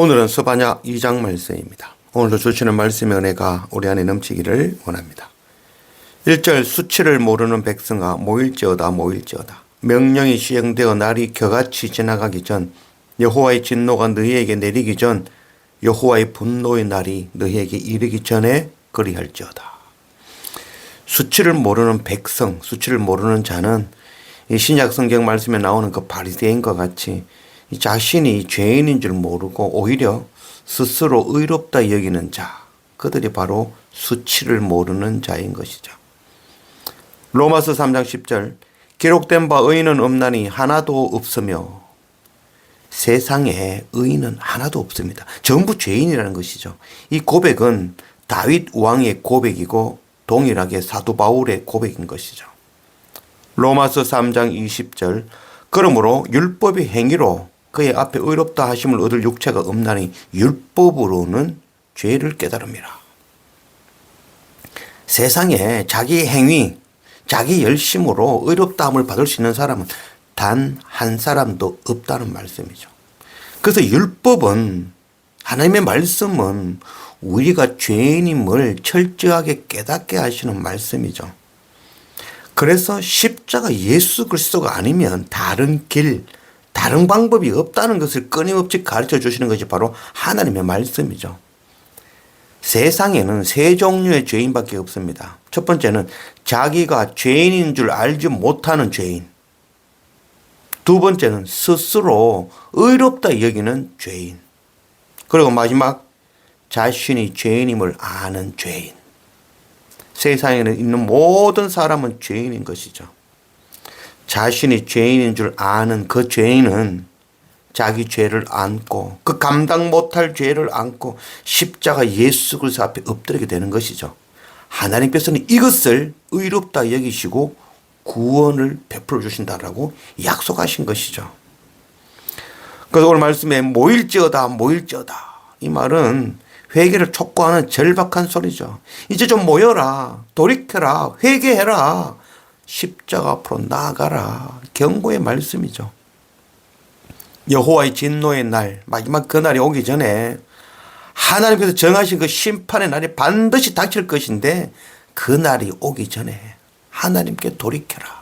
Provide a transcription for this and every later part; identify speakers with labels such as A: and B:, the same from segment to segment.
A: 오늘은 스바냐 2장 말씀입니다. 오늘도 주시는 말씀의 은혜가 우리 안에 넘치기를 원합니다. 1절 수치를 모르는 백성아 모일지어다 모일지어다. 명령이 시행되어 날이 겨같이 지나가기 전 여호와의 진노가 너희에게 내리기 전 여호와의 분노의 날이 너희에게 이르기 전에 그리할지어다. 수치를 모르는 백성, 수치를 모르는 자는 이 신약 성경 말씀에 나오는 그 바리새인과 같이 자신이 죄인인 줄 모르고 오히려 스스로 의롭다 여기는 자, 그들이 바로 수치를 모르는 자인 것이죠. 로마서 3장 10절 기록된 바 의인은 없나니 하나도 없으며 세상에 의인은 하나도 없습니다. 전부 죄인이라는 것이죠. 이 고백은 다윗 왕의 고백이고 동일하게 사도 바울의 고백인 것이죠. 로마서 3장 20절 그러므로 율법의 행위로 그의 앞에 의롭다 하심을 얻을 육체가 없나니 율법으로는 죄를 깨달음이라. 세상에 자기 행위, 자기 열심으로 의롭다함을 받을 수 있는 사람은 단 한 사람도 없다는 말씀이죠. 그래서 율법은, 하나님의 말씀은 우리가 죄인임을 철저하게 깨닫게 하시는 말씀이죠. 그래서 십자가 예수 그리스도가 아니면 다른 길, 다른 방법이 없다는 것을 끊임없이 가르쳐 주시는 것이 바로 하나님의 말씀이죠. 세상에는 세 종류의 죄인밖에 없습니다. 첫 번째는 자기가 죄인인 줄 알지 못하는 죄인. 두 번째는 스스로 의롭다 여기는 죄인. 그리고 마지막 자신이 죄인임을 아는 죄인. 세상에는 있는 모든 사람은 죄인인 것이죠. 자신이 죄인인 줄 아는 그 죄인은 자기 죄를 안고 그 감당 못할 죄를 안고 십자가 예수 그리스도 앞에 엎드리게 되는 것이죠. 하나님께서는 이것을 의롭다 여기시고 구원을 베풀어 주신다라고 약속하신 것이죠. 그래서 오늘 말씀에 모일지어다 모일지어다, 이 말은 회개를 촉구하는 절박한 소리죠. 이제 좀 모여라, 돌이켜라, 회개해라, 십자가 앞으로 나아가라, 경고의 말씀이죠. 여호와의 진노의 날, 마지막 그 날이 오기 전에 하나님께서 정하신 그 심판의 날이 반드시 닥칠 것인데 그 날이 오기 전에 하나님께 돌이켜라.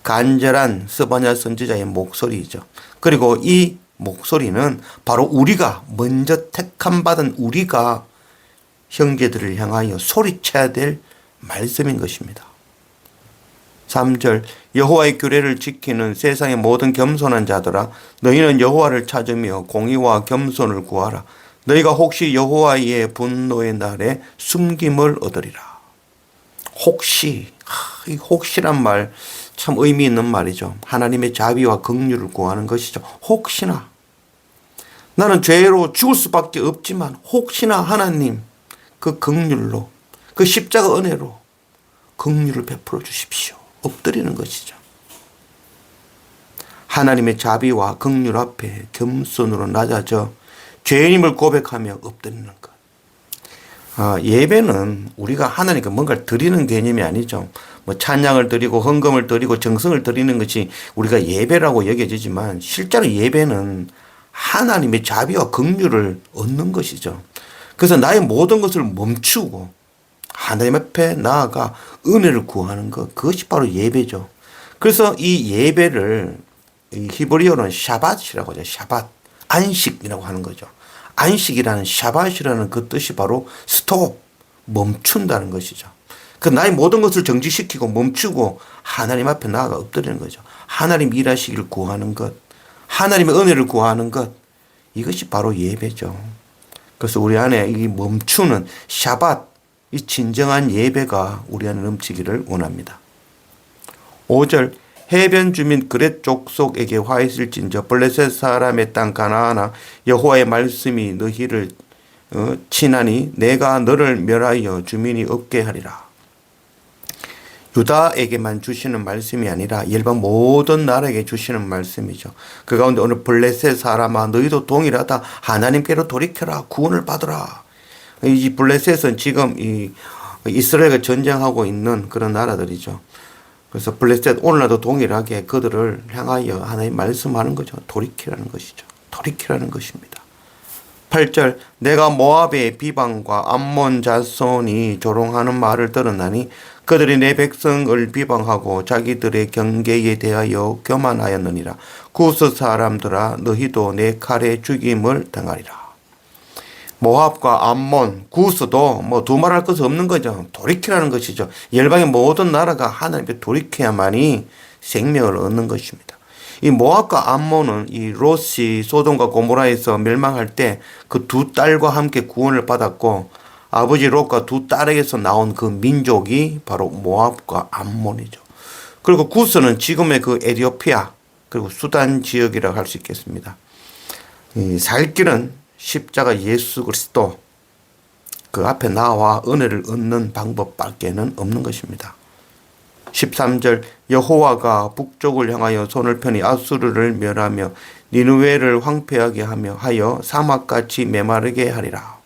A: 간절한 스바냐 선지자의 목소리이죠. 그리고 이 목소리는 바로 우리가 먼저 택함 받은 우리가 형제들을 향하여 소리쳐야 될 말씀인 것입니다. 3절 여호와의 규례를 지키는 세상의 모든 겸손한 자들아 너희는 여호와를 찾으며 공의와 겸손을 구하라. 너희가 혹시 여호와의 분노의 날에 숨김을 얻으리라. 혹시, 이 혹시란 말 참 의미 있는 말이죠. 하나님의 자비와 긍휼을 구하는 것이죠. 혹시나 나는 죄로 죽을 수밖에 없지만 혹시나 하나님 그 긍휼로, 그 십자가 은혜로 긍휼을 베풀어 주십시오. 엎드리는 것이죠. 하나님의 자비와 긍휼 앞에 겸손으로 낮아져 죄인임을 고백하며 엎드리는 것. 예배는 우리가 하나님께 뭔가를 드리는 개념이 아니죠. 뭐 찬양을 드리고 헌금을 드리고 정성을 드리는 것이 우리가 예배라고 여겨지지만 실제로 예배는 하나님의 자비와 긍휼을 얻는 것이죠. 그래서 나의 모든 것을 멈추고 하나님 앞에 나아가 은혜를 구하는 것, 그것이 바로 예배죠. 그래서 이 예배를 히브리어로는 샤밧이라고 하죠. 샤밧, 안식이라고 하는 거죠. 안식이라는 샤밧이라는 그 뜻이 바로 스톱, 멈춘다는 것이죠. 그 나의 모든 것을 정지시키고 멈추고 하나님 앞에 나아가 엎드리는 거죠. 하나님 일하시기를 구하는 것, 하나님의 은혜를 구하는 것, 이것이 바로 예배죠. 그래서 우리 안에 이 멈추는 샤밧, 이 진정한 예배가 우리 안에 넘치기를 원합니다. 5절 해변 주민 그렛 족속에게 화했을진저 블레셋 사람의 땅 가나안아 여호와의 말씀이 너희를 치나니 내가 너를 멸하여 주민이 없게 하리라. 유다에게만 주시는 말씀이 아니라 일반 모든 나라에게 주시는 말씀이죠. 그 가운데 오늘 블레셋 사람아 너희도 동일하다. 하나님께로 돌이켜라. 구원을 받으라. 이 블레셋은 지금 이 이스라엘과 전쟁하고 있는 그런 나라들이죠. 그래서 블레셋 오늘날도 동일하게 그들을 향하여 하나님 말씀하는 거죠. 돌이키라는 것이죠. 돌이키라는 것입니다. 8절 내가 모압의 비방과 암몬 자손이 조롱하는 말을 들었나니 그들이 내 백성을 비방하고 자기들의 경계에 대하여 교만하였느니라. 구스 사람들아 너희도 내 칼에 죽임을 당하리라. 모압과 암몬, 구스도 뭐 두말할 것이 없는 거죠. 돌이키라는 것이죠. 열방의 모든 나라가 하나님께 돌이켜야만이 생명을 얻는 것입니다. 이 모압과 암몬은 이 롯이 소돔과 고모라에서 멸망할 때 그 두 딸과 함께 구원을 받았고 아버지 롯과 두 딸에게서 나온 그 민족이 바로 모압과 암몬이죠. 그리고 구스는 지금의 그 에티오피아 그리고 수단 지역이라고 할 수 있겠습니다. 이 살 길은 십자가 예수 그리스도 그 앞에 나와 은혜를 얻는 방법밖에는 없는 것입니다. 13절 여호와가 북쪽을 향하여 손을 펴니 아수르를 멸하며 니느웨를 황폐하게 하여 사막같이 메마르게 하리라.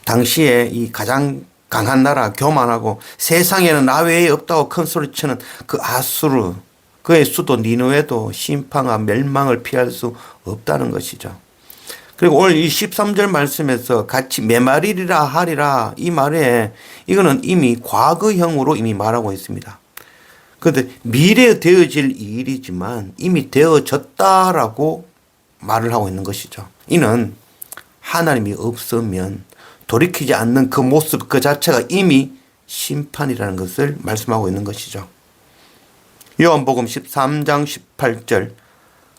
A: 당시에 이 가장 강한 나라 교만하고 세상에는 나 외에 없다고 큰 소리치는 그 아수르 그의 수도 니느웨도 심판과 멸망을 피할 수 없다는 것이죠. 그리고 오늘 이 13절 말씀에서 같이 메마리리라 하리라 이 말에 이거는 이미 과거형으로 이미 말하고 있습니다. 그런데 미래에 되어질 일이지만 이미 되어졌다라고 말을 하고 있는 것이죠. 이는 하나님이 없으면 돌이키지 않는 그 모습 그 자체가 이미 심판이라는 것을 말씀하고 있는 것이죠. 요한복음 13장 18절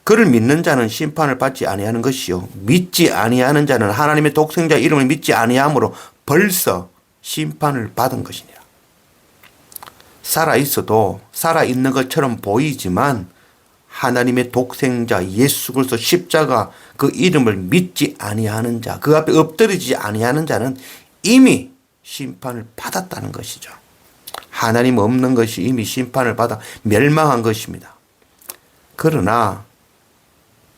A: 그를 믿는 자는 심판을 받지 아니하는 것이요 믿지 아니하는 자는 하나님의 독생자 이름을 믿지 아니함으로 벌써 심판을 받은 것이니라. 살아있어도 살아있는 것처럼 보이지만 하나님의 독생자 예수 그리스도 십자가 그 이름을 믿지 아니하는 자, 그 앞에 엎드리지 아니하는 자는 이미 심판을 받았다는 것이죠. 하나님 없는 것이 이미 심판을 받아 멸망한 것입니다. 그러나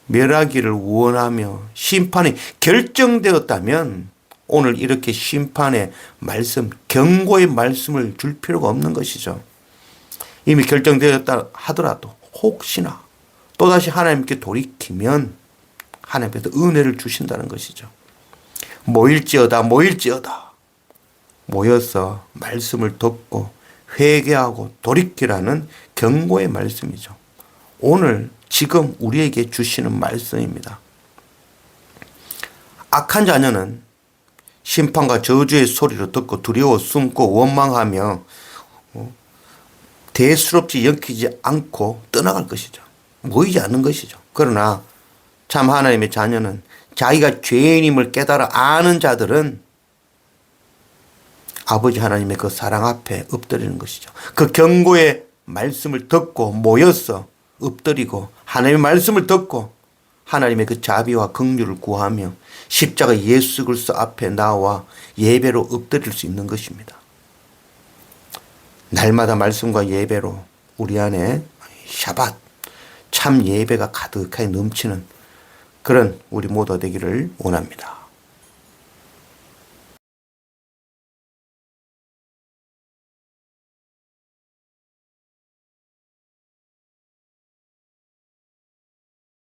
A: 멸하기를 원하며 심판이 결정되었다면 오늘 이렇게 심판의 말씀, 경고의 말씀을 줄 필요가 없는 것이죠. 이미 결정되었다 하더라도 혹시나 또다시 하나님께 돌이키면 하나님께서 은혜를 주신다는 것이죠. 모일지어다 모여서 말씀을 듣고 회개하고 돌이키라는 경고의 말씀이죠. 오늘 지금 우리에게 주시는 말씀입니다. 악한 자녀는 심판과 저주의 소리를 듣고 두려워 숨고 원망하며 대수롭지 여기지 않고 떠나갈 것이죠. 모이지 않는 것이죠. 그러나 참 하나님의 자녀는 자기가 죄인임을 깨달아 아는 자들은 아버지 하나님의 그 사랑 앞에 엎드리는 것이죠. 그 경고의 말씀을 듣고 모여서 엎드리고 하나님의 말씀을 듣고 하나님의 그 자비와 긍휼을 구하며 십자가 예수 그리스도 앞에 나와 예배로 엎드릴 수 있는 것입니다. 날마다 말씀과 예배로 우리 안에 샤밧 참 예배가 가득하게 넘치는 그런 우리 모두 되기를 원합니다.